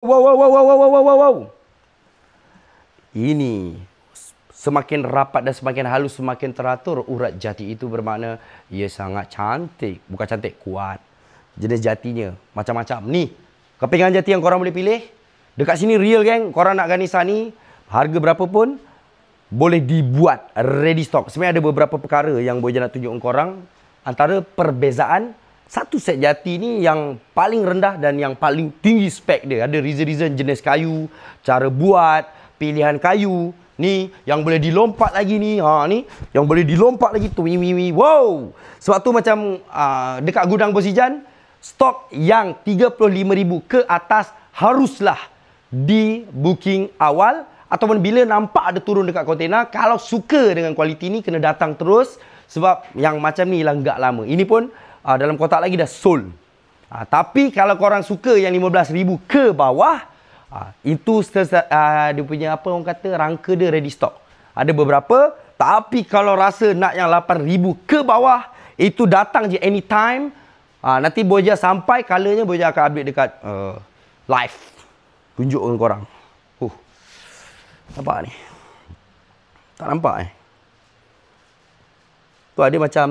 Wow, wow, wow, wow, wow, wow, wow, wow. Ini semakin rapat dan semakin halus, semakin teratur. Urat jati itu bermakna ia sangat cantik. Bukan cantik, kuat. Jenis jatinya macam-macam. Ni, kepingan jati yang korang boleh pilih. Dekat sini real, geng. Korang nak Ganesha ni, harga berapa pun boleh dibuat ready stock. Sebenarnya ada beberapa perkara yang boleh nak tunjuk korang. Antara perbezaan, satu set jati ni yang paling rendah dan yang paling tinggi spek dia. Ada reason-reason jenis kayu, cara buat, pilihan kayu. Ni yang boleh dilompat lagi ni. Ni yang boleh dilompat lagi tu. Wow. Sebab tu macam dekat gudang Bosijan, stok yang 35,000 ke atas haruslah di booking awal. Ataupun bila nampak ada turun dekat kontena, kalau suka dengan kualiti ni, kena datang terus. Sebab yang macam ni lah enggak lama. Ini pun dalam kotak lagi dah sold. Tapi kalau korang suka yang 15,000 ke bawah, itu dia punya apa orang kata, rangka dia ready stock. Ada beberapa. Tapi kalau rasa nak yang 8,000 ke bawah, itu datang je anytime. Nanti Boja sampai, colornya Boja akan update dekat live. Tunjuk dengan korang. Nampak ni? Tak nampak Tu ada macam